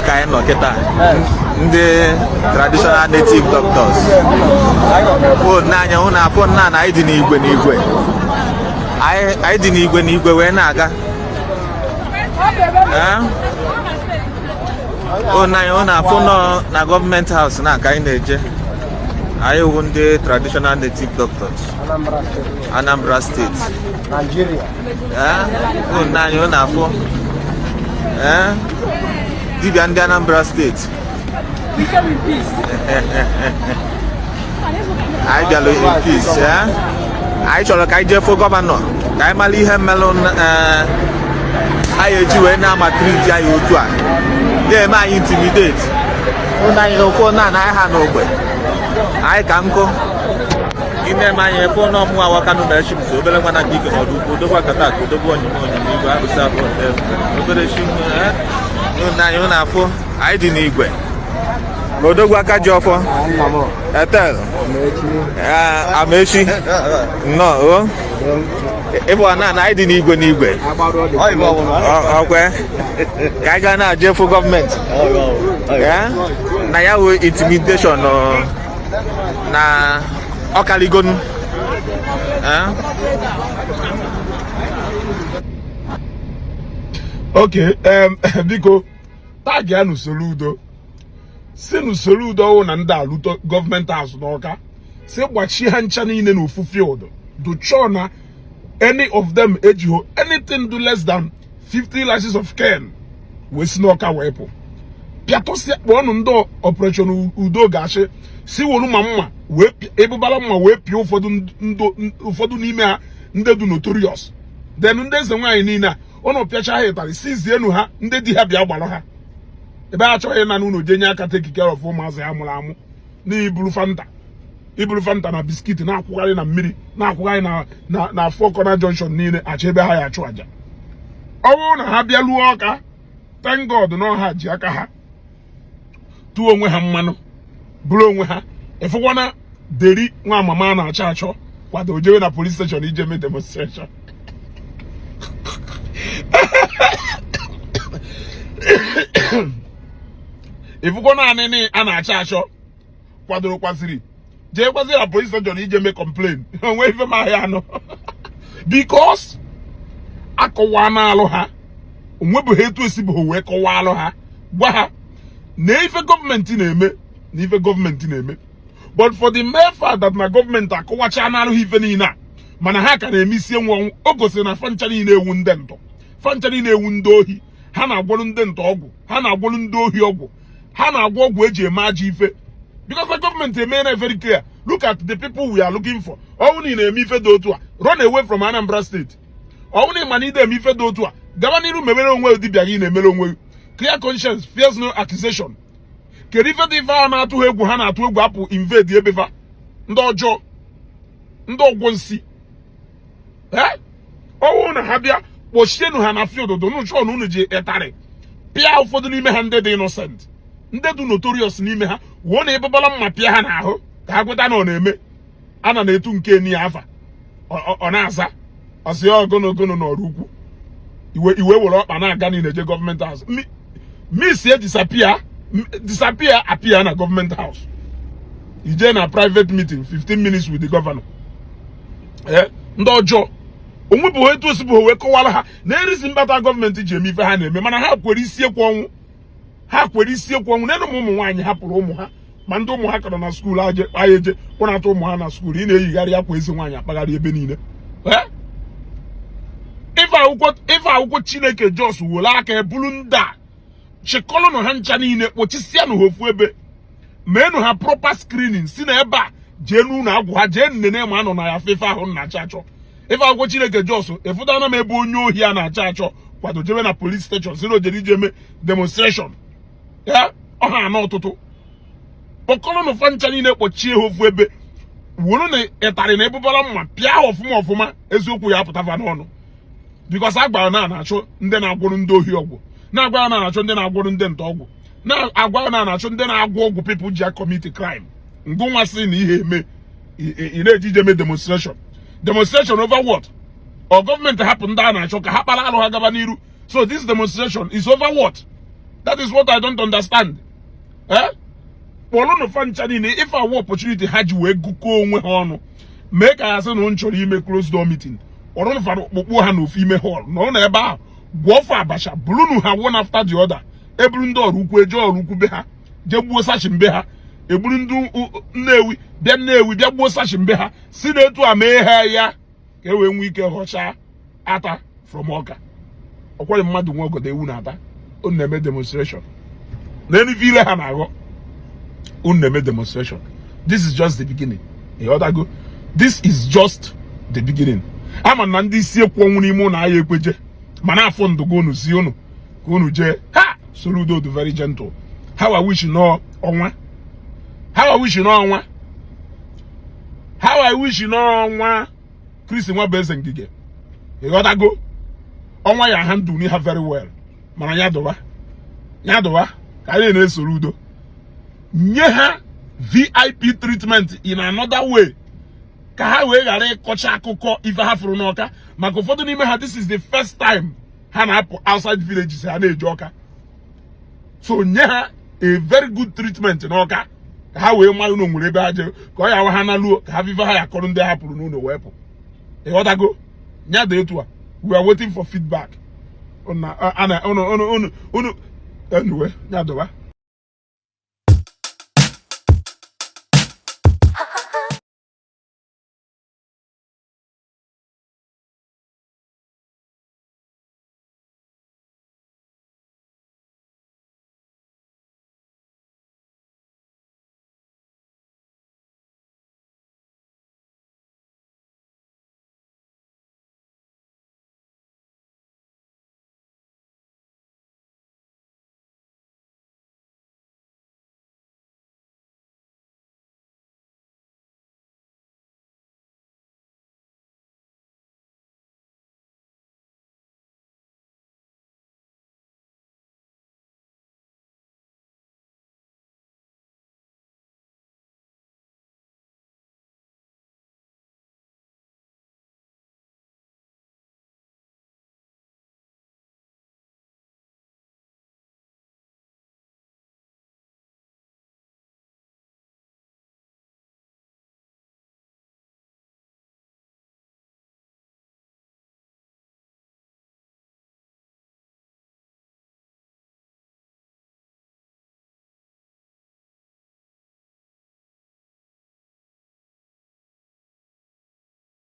ka anyị nọ kịta ndị traditional native doctors phone n'anya hụ na phone na anyị dị n'igwe anyị dị n'igwe wee na-aga n'anya hụ na phone na gọọmenti house na ka anyị na-eje anyị wụ ndị traditional native doctors Anambra State Nigeria n'anya hụ na afọ dibịa ndị Anambra State anyị bịara in peace anyị chọrọ ka anyị jefu gọvanọ ka anyị mara ihe mmelụ anyị eji wee na-amatriti anyị otu a na-eme anyị intimidate ụnụ anyị n'ofe na anaghị ha n'ogbe anyị ka nkụ ị na-eme anyị efe n'ọmụ awakanụ na eshim so obere nwana gị ike n'ọdụ ugwu odogwu akata aka odogwu onyinye igwe arụsị afọ obere shim ụnụ anyị ụnụ afọ anyị dị n'igwe odogwu aka ji ọfọ etel amechi nnọọ ịbụ na anyị dị n'igwe ọkwe ka anyị gaa na-ajefu gọọmenti na ya wee intimidation na ọkaligonu Okay, biko tag ya n'usoro udo si n'usoro udo ọwụ na ndị alụto gọọmenti azụ n'ọka si gbachie ha ncha niile n'ofu field do chọọ na any of them ejiho anything do less than 50 lashes of cane wee si n'ọka wee pụ pịatụsịa kpọọnụ ndị operation udo ga-achị si wolu ma mma wee ebubala mma wee pịa ụfọdụ n'ime ha ndị dị notorious then ndị eze nwaanyị niile a ọnụ pịacha ha ịtarị sizienu ha ndị di ha bịa gbalụ ha ebe a chọghị na n'ụlọ jenye aka take care of ụmụazị ha mụrụ amụ iburu fanta na biskit na-akwụgharị na mmiri na-akwụgharị na Four Corner Junction niile achọ ebe ha ya achụ aja ọ bụrụ na ha bịa luo ọka thank God na ọha ji aka ha tụọ onwe ha mmanụ bụrụ onwe ha efukwana deri nwa mama na-achọ achọ kwado jewe na police station ije mee demonstration ifukwana anịnị a na-achọ achọ kwadoro kwaziri jee kwaziri na police station ije mee complain onwe ife ma ahịa anọ because akọwa n'alụ ha onwebeghị etu esibeghị wee kọwaa alụ ha gwa ha na ife gọọmenti na-eme na ife gọọmenti na-eme but for the mere fact that na gọọmenti akọwacha n'alụ ha ife niile a mana ha ka na-eme isi enwe ọnwụ o gosiri na fancha niile ewu ndị ntọ fancha niile ewu ndị ohi ha na-agwọrụ ndị ntọ ọgwụ ha na-agwọrụ ndị ohi ọgwụ ha na-agwọ ọgwụ eji eme ajọ ife because the government emere very clear look at the people we are looking for ọnwụ na eme ife dị otu a run away from Anambra State ọnwụ na ịma na ide eme ife dị otu a gaba n'iru mebere onwe dibịa gị na-emere onwe clear conscience fears no accusation kedu ife dị ife a na-atụ egwu ha na-atụ egwu apụ invade ebefa ndị ọjọọ ndị ọgwọ nsi ọnwụ na ha bịa kpochienu ha na field do n'ụchọ na unu ji ịtarị pịa ụfọdụ n'ime ha ndị dị innocent ndị dị notorious n'ime ha wuo na ebebala mma pịa ha n'ahụ ka ha kweta na ọ na-eme a na-etu nke ni afa ọ na-aza ọsị ogonogono n'ọrụ ukwu iwe were ọkpa na-aga niile je gọọmenti house miss ye disappear appear na gọọmenti house ije na private meeting 15 minutes with the governor ndị ọjọọ onwe bụ etu osibụ wee kọwara ha na erisi mbata gọọmenti ji eme ife ha na-eme mana ha kwere isi ekwu ọnwụ n'elu ụmụ nwaanyị hapụrụ ụmụ ha ma ndị ụmụ ha kọrọ na skuul agha eje kpọnata ụmụ ha na skuul ị na-eyigharị akwa ezi nwaanyị akpagharị ebe niile ife akwụkwọ Chineke Jos were aka ebulu ndị a chịkọlụnụ ha ncha niile kpochisianụ ha ofu ebe meenụ ha proper screening si na ebe a jee n'ụlọ agwụ ha jee nnene ma anọ na ya fefe ahụ na-achọ achọ ife akwụkwọ Chineke Jos efụtana m ebe onye ohi a na-achọ achọ kwado jebe na police station si na ojeri ije demonstration ọha anọ ọtụtụ kpọkọrọnụ fancha niile kpọchie ha ofu ebe wuru na ịtarị na ebubara mma pịa ha ọfụma eziokwu ya pụtava n'ọnụ bikos agbara na-achụ ndị na-agwụrụ ndị ohi ọgwụ na-agwara na-achụ ndị na-agwụrụ ndị nta ọgwụ na-agwara na-achụ ndị na-agwụ ọgwụ people ji commit crime ngụ nwasị na ihe eme ị na-eji ije mee demonstration over what? Ọ gọọmenti hapụ ndị a na-achọ ka ha kpara alụ ha gaba n'iru So this demonstration is over what? That is what I don't understand. Eh? If I want opportunity, had you go make us an unchori close door meeting. Or don't find female hall. No, never. Go for Basha. Blue have one after the other. Ebrundo, Rukuejo, Rukubeha. Jebu Sashim Beha. Ebrundu Newi. Then Newi, Jebu Sashim Beha. See the two a may ya. When we can Hosha Ata from Oka. Or what a mad walk they won't have. Unnamed demonstration. Then if you have unnamed demonstration. This is just the beginning. You ought to go. This is just the beginning. I'm an Nandi see a Kwamuni na Ayekweje. Mana fond to go no Siono. Go no je. Ha! Soludo the very gentle. How I wish you know on. How I wish you know on. How I wish you know on. Chris in what best and gige. You ought to go. On why your hand do me have very well. Manayadova. Yadowa. I didn't know Soludo. Nyeha VIP treatment in another way. Kahawe gare kocha koko if I have runoka. Makofodo ni meha, this is the first time Hana outside villages Hana joka. So nyeha a very good treatment in Oka. Kahawe ma no murebe aje. Ko ya wa Hana lu have even higher according to happen no weapon. E what go? Nya de etua. We are waiting for feedback. Anyway, nya do wa.